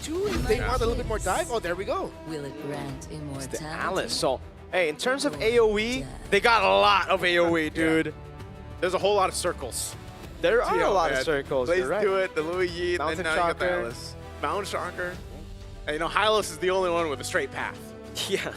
too if they want a little bit more dive. Oh, there we go. Will it grant immortality? The Alice. So, hey, in terms of AoE, they got a lot of AoE, dude. Yeah. There's a whole lot of circles. There are a lot of man. circles. Blaze You're right. do it, the Louis Yi, Mountain and then now you got the Shocker. Alice. Mountain Shocker. And, you know, Hylos is the only one with a straight path. Yeah.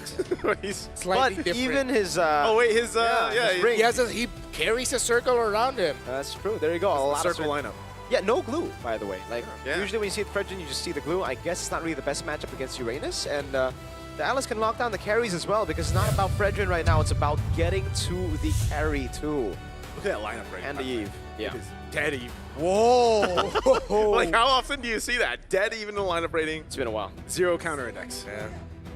He's Slightly But different. even his... oh wait, his his ring. he carries a circle around him. That's true. There you go. A lot of circle lineup. Yeah, no glue, by the way. Like, Yeah. usually when you see the Fredrin, you just see the glue. I guess it's not really the best matchup against Uranus. And the Alice can lock down the carries as well, because it's not about Fredrin right now. It's about getting to the carry, too. Look at that lineup right And now. the Eve. It Yeah. is dead Eve. Whoa! Like, how often do you see that? Dead Eve in the lineup rating. It's been a while. 0 counter index. Yeah.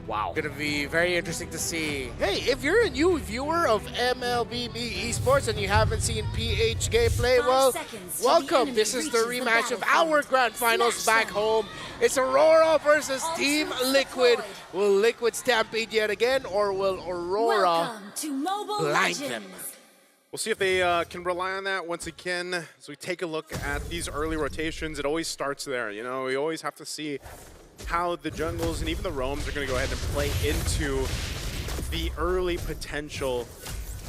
Wow. Gonna be very interesting to see. Hey, if you're a new viewer of MLBB Esports and you haven't seen PH gameplay, 5 well, seconds till the welcome. enemy This is the reaches the rematch of battlefield. our grand finals Smash back them. home. It's Aurora versus Team Ultimates Liquid. deployed. Will Liquid stampede yet again, or will Aurora Welcome to Mobile blind Legends. them? We'll see if they can rely on that once again. As we take a look at these early rotations, it always starts there. You know, we always have to see how the jungles and even the roams are going to go ahead and play into the early potential.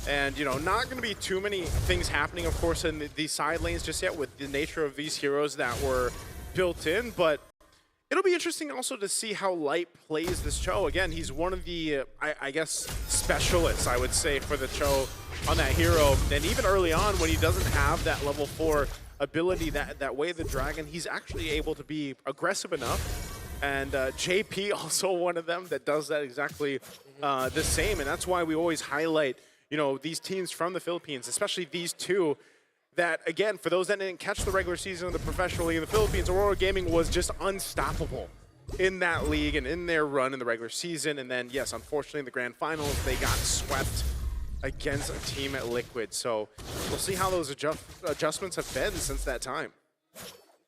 And, you know, not going to be too many things happening, of course, in the side lanes just yet with the nature of these heroes that were built in. But it'll be interesting also to see how Light plays this Cho. Again, he's one of the, I guess, specialists, I would say, for the Cho on that hero. And even early on, when he doesn't have that level 4 ability, that way the Dragon, he's actually able to be aggressive enough. And JP also one of them that does that exactly the same. And that's why we always highlight, you know, these teams from the Philippines, especially these two, that, again, for those that didn't catch the regular season of the professional league in the Philippines, Aurora Gaming was just unstoppable in that league and in their run in the regular season. And then, yes, unfortunately, in the grand finals, they got swept against a team at Liquid. So we'll see how those adjustments have been since that time.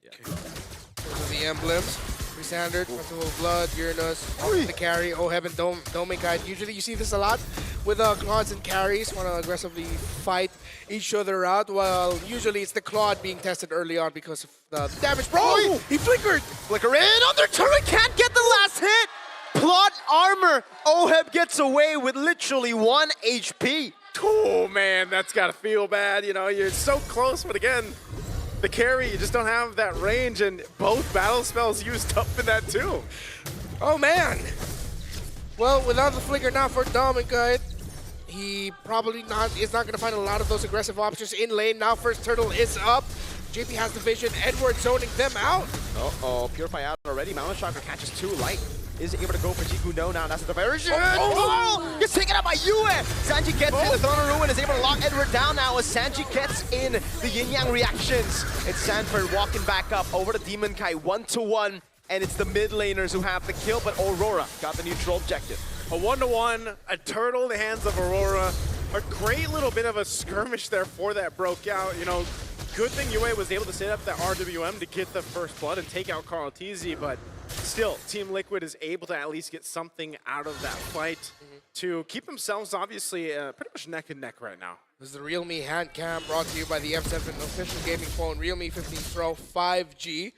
Yeah. Those are the emblems. Standard, Festival of Blood, Uranus, the carry, Oh Heaven, Dominikai. Usually you see this a lot with Claudes and carries want to aggressively fight each other out, while usually it's the Claude being tested early on because of the damage. Bro, he flickered! Flicker in on their turret, can't get the last hit! Plot armor! Oheb gets away with literally 1 HP. Oh man, that's gotta feel bad. You know, you're so close, but again, the carry, you just don't have that range, and both battle spells used up in that too. Oh man! Well, without the flicker now for Dominikai, he probably is not going to find a lot of those aggressive options in lane. Now first turtle is up. JP has the vision. Edward zoning them out. Uh-oh, Purify out already. Mountain Shocker catches 2. Light is able to go for Jiku. No, now that's the diversion. Oh, gets taken out by Yue. Sanji gets in. The Throne of Ruin is able to lock Edward down now as Sanji gets in the yin-yang reactions. It's Sanford walking back up over to Demon Kai 1-1. And it's the mid laners who have the kill, but Aurora got the neutral objective. A 1-1, a turtle in the hands of Aurora. A great little bit of a skirmish there for that broke out. You know, good thing Yue was able to set up that RWM to get the first blood and take out Carl TZ, but still, Team Liquid is able to at least get something out of that fight to keep themselves obviously pretty much neck and neck right now. This is the Realme hand cam brought to you by the M7 official gaming phone, Realme 15 Pro 5G.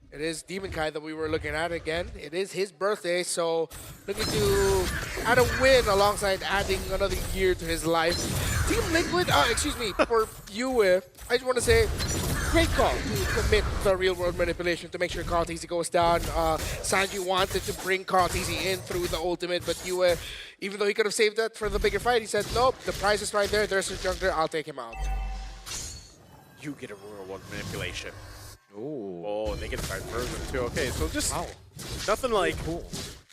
It is Demon Kai that we were looking at again. It is his birthday, so looking to add a win alongside adding another year to his life. Team Liquid, excuse me, for Yue, I just want to say, great call to commit the real-world manipulation to make sure Carl TZ goes down. Sanji wanted to bring Carl TZ in through the ultimate, but Yue, even though he could have saved that for the bigger fight, he said, nope, the prize is right there. There's a jungler, I'll take him out. You get a real-world manipulation. Ooh. Oh, and they get fight version too. Okay, so just nothing like,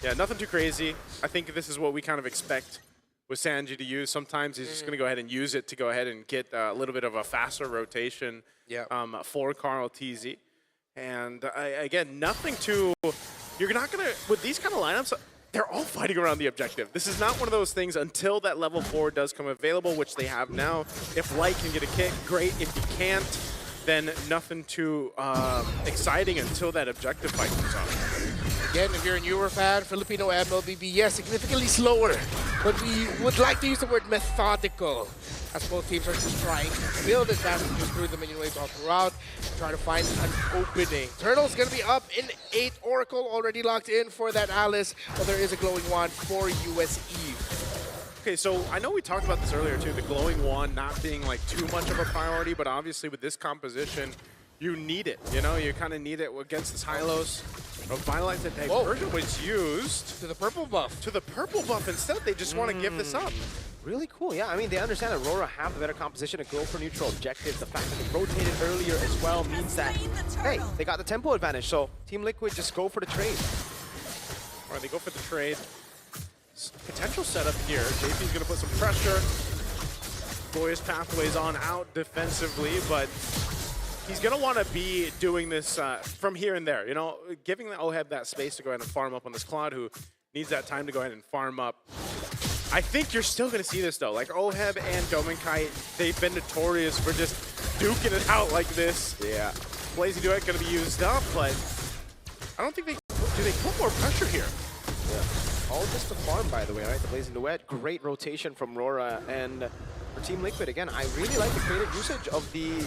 yeah, nothing too crazy. I think this is what we kind of expect with Sanji to use. Sometimes he's just going to go ahead and use it to go ahead and get a little bit of a faster rotation for Carl TZ. And again, nothing too, you're not going to, with these kind of lineups, they're all fighting around the objective. This is not one of those things until that level 4 does come available, which they have now. If Light can get a kick, great. If he can't, then nothing too exciting until that objective fight comes up. Again, if you're a newer fan, Filipino MLBB, yes, significantly slower, but we would like to use the word methodical. as both teams are just trying to build advantages through the minion waves all throughout, trying to find an opening. Turtle's going to be up in 8. Oracle already locked in for that Alice, but there is a glowing wand for USE. Okay, so I know we talked about this earlier too, the glowing wand not being like too much of a priority, but obviously with this composition, you need it. You know, you kind of need it against this Hylos. Vitalize that diversion was used To the purple buff. to the purple buff instead. They just want to give this up. Really cool, yeah. I mean, they understand Aurora have the better composition to go for neutral objectives. The fact that they rotated earlier as well means that, hey, they got the tempo advantage. So Team Liquid just go for the trade. All right, they go for the trade. Potential setup here. JP's going to put some pressure. Glorious Pathways on out defensively, but he's going to want to be doing this from here and there. You know, giving the OHEB that space to go ahead and farm up on this Claude, who needs that time to go ahead and farm up. I think you're still going to see this, though. Like, OHEB and Dominkite, they've been notorious for just duking it out like this. Yeah. Blazing Duet going to be used up, but I don't think they... Do they put more pressure here? Yeah. All just the farm, by the way, right? The Blazing Duet. Great rotation from Aurora. And for Team Liquid, again, I really like the creative usage of the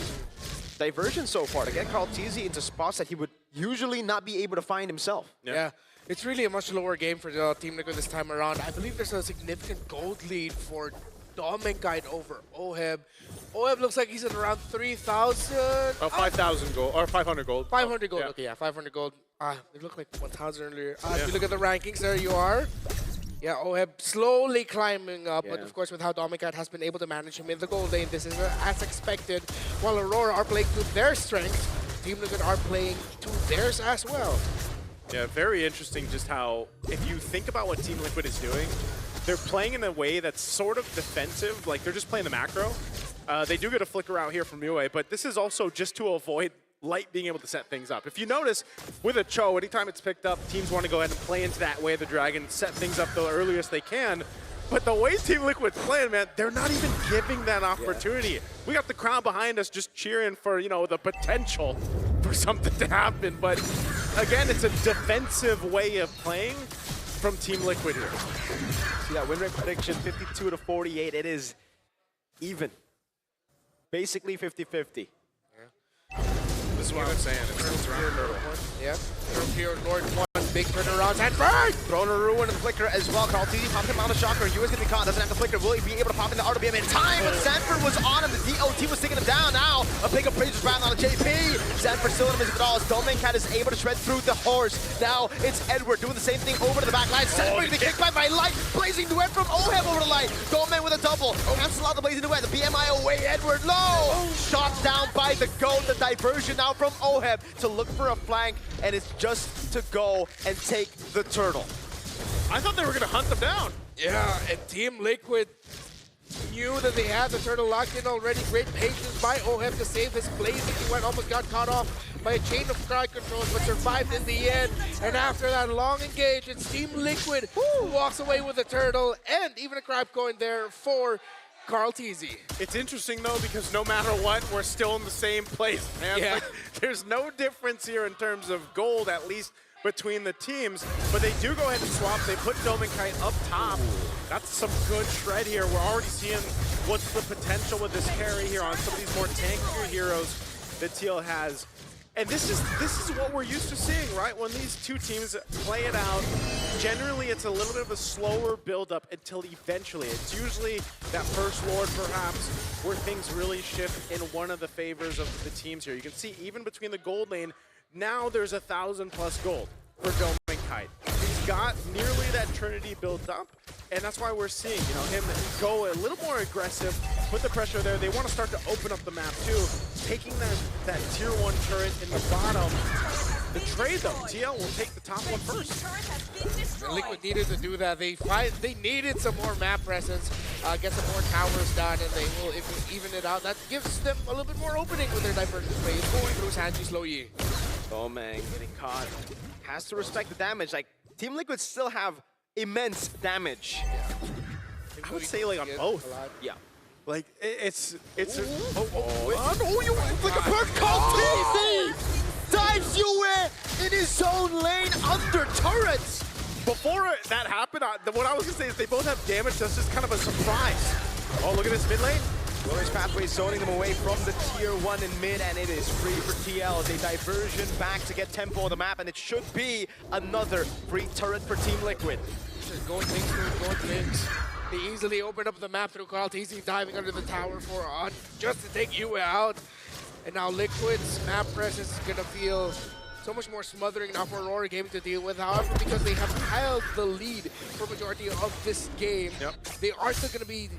diversion so far to get Carl Teasy into spots that he would usually not be able to find himself. Yeah. It's really a much lower game for Team Liquid this time around. I believe there's a significant gold lead for Dominkite over OHEB. OHEB looks like he's at around 3,000. 5,000 gold, or 500 gold. 500 gold, Yeah. okay, yeah, 500 gold. It looked like 1,000 earlier. If you look at the rankings, there you are. Yeah, OHEB slowly climbing up, but of course with how Dominkite has been able to manage him in the gold lane, this is as expected. While Aurora are playing to their strengths, Team Liquid are playing to theirs as well. Yeah, very interesting just how, if you think about what Team Liquid is doing, they're playing in a way that's sort of defensive, like they're just playing the macro. They do get a flicker out here from Yue, but this is also just to avoid Light being able to set things up. If you notice, with a Cho, anytime it's picked up, teams want to go ahead and play into that way of the Dragon, set things up the earliest they can. But the way Team Liquid's playing, man, they're not even giving that opportunity. Yeah. We got the crowd behind us just cheering for, you know, the potential for something to happen. But again, it's a defensive way of playing from Team Liquid here. See that win rate prediction, 52-48. It is even. Basically 50-50. This is what I'm saying. It's around Yeah, Hero Lord one big turnaround and burn! Throwing a ruin and flicker as well. Carl Teasy popped him out of shocker. Yue's gonna be caught. Doesn't have the flicker. Will he be able to pop in the RWM in time? But Sanford was on him. The DOT was taking him down. Now a big appraiser's round on a JP. Sanford still in his withdrawals. Dominkite is able to shred through the horse. Now it's Edward doing the same thing over to the back line. Sanford getting kicked by Light. Blazing Duet from OHEB over the Light. Goldman with a double. Cancel out the Blazing Duet. The BMI away. Edward low. Shot down by the goat. The diversion now from OHEB to look for a flank, and it's just to go and take the turtle. I thought they were going to hunt them down. Yeah, and Team Liquid knew that they had the turtle locked in already. Great patience by OHEB to save his Blazing Duet. Almost got caught off by a chain of crowd controls, but survived in the end. And after that long engage, it's Team Liquid who walks away with the turtle, and even a crab coin there for Carl Teasy. It's interesting, though, because no matter what, we're still in the same place, man. Yeah. Like, there's no difference here in terms of gold, at least between the teams. But they do go ahead and swap. They put Dominkite up top. That's some good shred here. We're already seeing what's the potential with this carry here on some of these more tankier heroes that Teal has. And this is what we're used to seeing, right? When these two teams play it out, generally it's a little bit of a slower build-up until eventually. It's usually that first Lord, perhaps, where things really shift in one of the favors of the teams here. You can see even between the gold lane, now there's 1,000+ gold for Dominkite. He's got nearly that Trinity built up, and that's why we're seeing, you know, him go a little more aggressive, put the pressure there. They want to start to open up the map too, taking that tier 1 turret in the bottom. The trade though, TL will take the top one first. And Liquid needed to do that. They needed some more map presence, get some more towers done, and they will even it out. That gives them a little bit more opening with their diversion plays going through Sanji Slow Yi. Oh man, getting caught. Has to respect the damage. Like, Team Liquid still have immense damage. I would say like on both. Yeah. Like it's you like a bird called Teasy! Dives Yue in his own lane under turrets! Before that happened, what I was gonna say is they both have damage. That's just kind of a surprise. Oh, look at this mid lane. Glorious Pathway zoning them away from the tier 1 in mid, and it is free for TL. They diversion back to get tempo on the map, and it should be another free turret for Team Liquid. Just going things through, going things. They easily open up the map through Carl Teasy diving under the tower for on just to take Yue out. And now Liquid's map presence is gonna feel so much more smothering now for Aurora Gaming to deal with. However, because they have held the lead for majority of this game, they are still going to be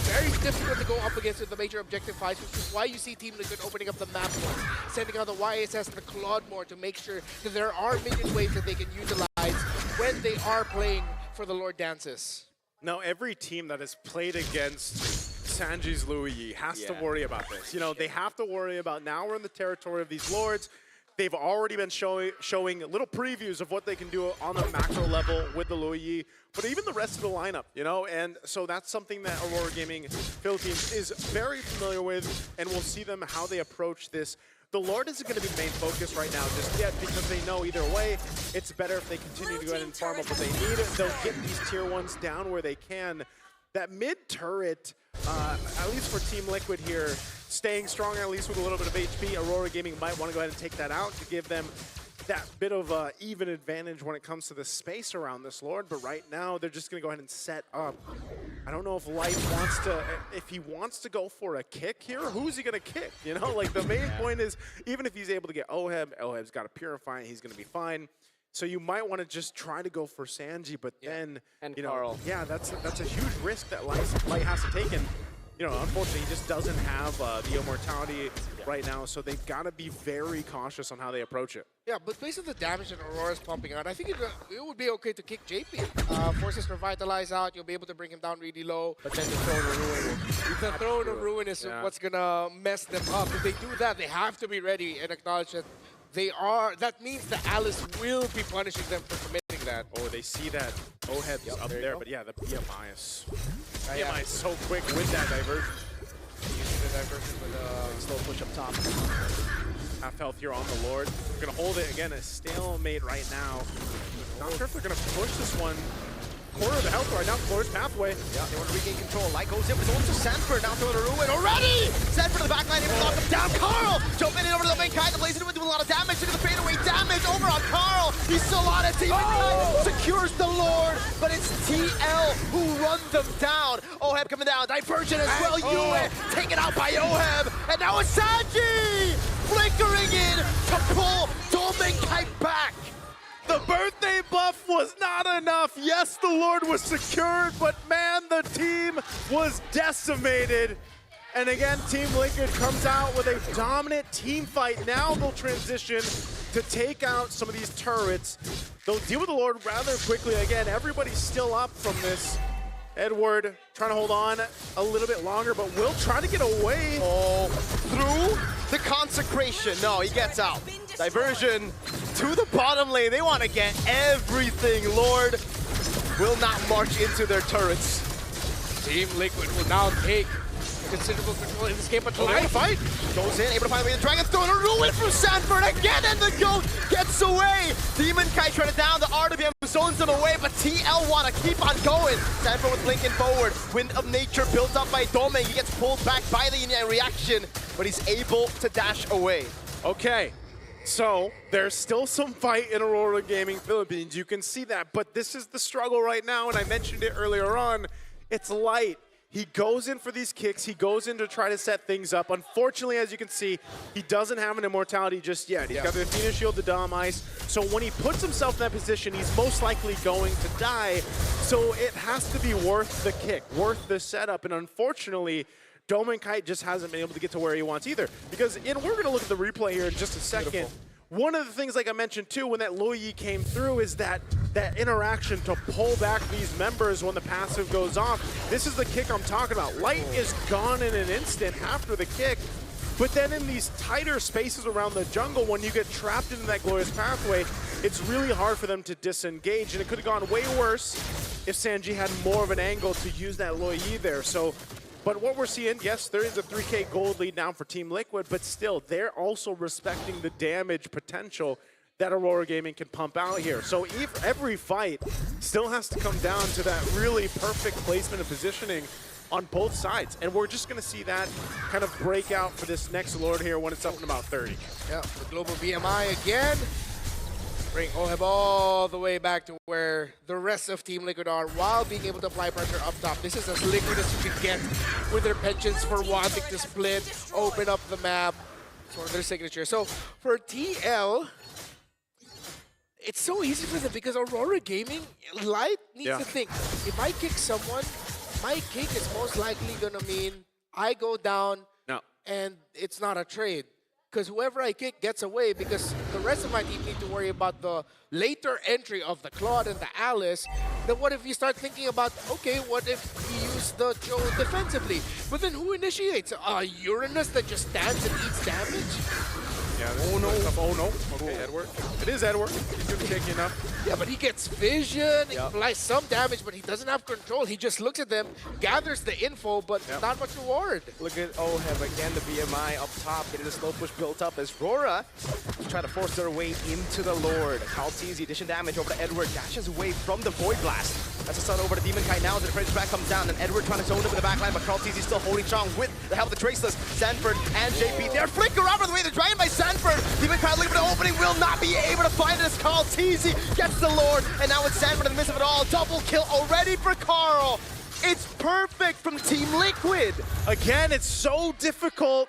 very difficult to go up against with the major objective fights, which is why you see Team Liquid opening up the map more, sending out the YSS and the Claude more to make sure that there are minion waves that they can utilize when they are playing for the Lord Dances. Now, every team that has played against Sanji's Louis Yi has to worry about this. You know, they have to worry about now we're in the territory of these Lords. They've already been showing little previews of what they can do on the macro level with the Louis Yi, but even the rest of the lineup, you know? And so that's something that Aurora Gaming Philippines is very familiar with, and we'll see them how they approach this. The Lord isn't going to be the main focus right now just yet because they know either way, it's better if they continue to go ahead and farm up what they need. They'll get these tier 1s down where they can. That mid turret, at least for Team Liquid here, staying strong at least with a little bit of HP. Aurora Gaming might want to go ahead and take that out to give them that bit of even advantage when it comes to the space around this Lord. But right now, they're just going to go ahead and set up. I don't know if Light wants to, if he wants to go for a kick here, who's he going to kick? You know, like the main point is, even if he's able to get Oheb, Oheb's got to purify, he's going to be fine. So you might want to just try to go for Sanji, but then, you know, Carl. yeah, that's a huge risk that Light has to take. And, you know, unfortunately, he just doesn't have the immortality right now, so they've got to be very cautious on how they approach it. Yeah, but based on the damage that Aurora's pumping out, I think it would be okay to kick JP. Forces Revitalize out, you'll be able to bring him down really low. But then the Throne of Ruin. The Throne of Ruin is what's going to mess them up. If they do that, they have to be ready and acknowledge that they are. That means that Alice will be punishing them for committing that. Oh, they see that Oheb is up there, but yeah, the PMI is so quick with that diversion. Using the diversion with a Slow push up top. Half health here on the Lord. We're going to hold it again, a stalemate right now. Not sure if they're going to push this one. Quarter of the health right now, Glorious Pathway. Yeah, they want to regain control. Light goes in with on to Sanford, down through the Ruin already! Sanford to the backline, able to knock him down. Carl jumping in over to the main kite, the Blazing Wind doing a lot of damage. Look at the fadeaway damage over on Carl. He's still on it. Team secures the Lord, but it's TL who run them down. Oheb coming down, diversion as well. Yue taken out by Oheb, and now it's Sanji flickering in to pull Dolmen Kite back. The birthday buff was not enough. Yes, the Lord was secured, but man, the team was decimated. And again, Team Liquid comes out with a dominant team fight. Now they'll transition to take out some of these turrets. They'll deal with the Lord rather quickly. Again, everybody's still up from this. Edward trying to hold on a little bit longer, but will try to get away. Oh, through the consecration. No, he gets out. Diversion to the bottom lane. They want to get everything. Lord will not march into their turrets. Team Liquid will now take considerable control in this game, but Light fight goes in, able to find the way the Dragon's throwing a ruin from Sanford again, and the goat gets away. Demon Kite trying to down the RWM, zones them away, but TL want to keep on going. Sanford with blinking forward. Wind of Nature built up by Dolmen. He gets pulled back by the reaction, but he's able to dash away. Okay, so there's still some fight in Aurora Gaming Philippines. You can see that, but this is the struggle right now, and I mentioned it earlier on. It's Light. He goes in for these kicks. He goes in to try to set things up. Unfortunately, as you can see, he doesn't have an immortality just yet. He's got the Athena Shield to Dom Ice. So when he puts himself in that position, he's most likely going to die. So it has to be worth the kick, worth the setup. And unfortunately, Dolmen Kite just hasn't been able to get to where he wants either. Because we're going to look at the replay here in just a second. Beautiful. One of the things, like I mentioned too, when that Louis Yi came through is that interaction to pull back these members when the passive goes off. This is the kick I'm talking about. Light is gone in an instant after the kick, but then in these tighter spaces around the jungle, when you get trapped into that Glorious Pathway, it's really hard for them to disengage, and it could have gone way worse if Sanji had more of an angle to use that Louis Yi there. So. But what we're seeing, yes, there is a 3K gold lead now for Team Liquid, but still, they're also respecting the damage potential that Aurora Gaming can pump out here. So every fight still has to come down to that really perfect placement and positioning on both sides. And we're just going to see that kind of break out for this next Lord here when it's up in about 30. Yeah, the global BMI again. Bring Oheb all the way back to where the rest of Team Liquid are while being able to apply pressure up top. This is as liquid as you can get with their penchants for wanting to split, open up the map for their signature. So for TL, it's so easy for them because Aurora Gaming, Light needs to think, if I kick someone, my kick is most likely going to mean I go down and it's not a trade. Because whoever I kick gets away because the rest of my team need to worry about the later entry of the Claude and the Alice. Then what if you start thinking about, okay, what if we use the Joe defensively? But then who initiates? Uranus that just stands and eats damage? Yeah, oh no. Okay, Edward. It is Edward. He's going to take you enough. Yeah, but he gets vision, he applies some damage, but he doesn't have control. He just looks at them, gathers the info, but not much reward. Look at Oheb again, the BMI up top, getting the slow push built up as Aurora trying to force their way into the Lord. Kaltizi, addition damage over to Edward, dashes away from the Void Blast. That's a stun over to Demon Kite now as the French back comes down, and Edward trying to zone him in the backline, but Kaltizi still holding strong with the help of the Traceless. Sanford and JP, they're flicker out of the way, they're dragged by Sanford. Demon Kite looking for the opening, will not be able to find it as Kaltizi gets the Lord, and now it's Sanford in the midst of it all. Double kill already for Carl. It's perfect from Team Liquid. Again, it's so difficult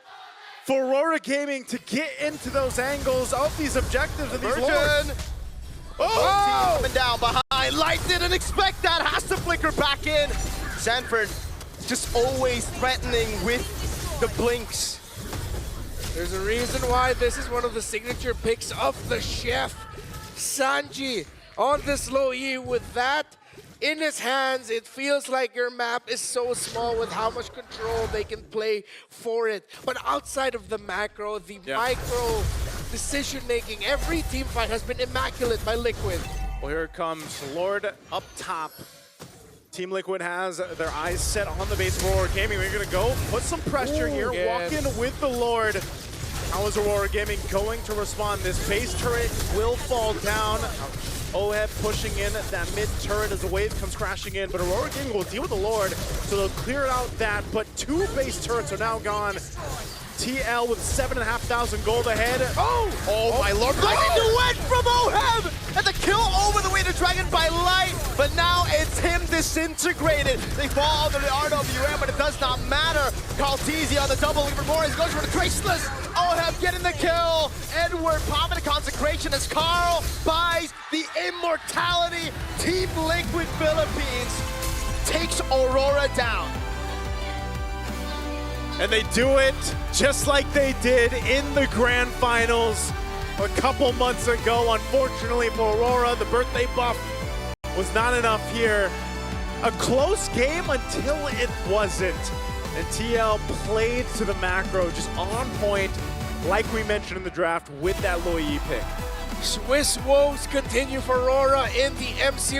for Aurora Gaming to get into those angles of these objectives of these Lords. Oh! Coming down behind. Light didn't expect that. Has to flicker back in. Sanford just always threatening with the blinks. There's a reason why this is one of the signature picks of the chef. Sanji on this low E with that in his hands. It feels like your map is so small with how much control they can play for it. But outside of the macro, the micro decision-making, every team fight has been immaculate by Liquid. Well, here it comes. Lord up top. Team Liquid has their eyes set on the base of Aurora Gaming. We're going to go put some pressure here, walk in with the Lord. How is Aurora Gaming going to respond? This base turret will fall down. Oheb pushing in that mid turret as the wave comes crashing in, but Aurora Gaming will deal with the Lord, so they'll clear out that, but 2 base turrets are now gone. TL with 7,500 gold ahead. Oh my lord, Like a duet from Oheb! And the kill over the way to Dragon by Light, but now it's him disintegrated. They fall under the RWM, but it does not matter. Kaltizi on the double, looking for more, he goes for the Traceless. Oheb getting the kill. Edward popping the consecration as Carl buys the immortality. Team Liquid Philippines takes Aurora down. And they do it just like they did in the grand finals a couple months ago. Unfortunately for Aurora, the birthday buff was not enough here. A close game until it wasn't. And TL played to the macro, just on point, like we mentioned in the draft with that Loyi pick. Swiss woes continue for Aurora in the MC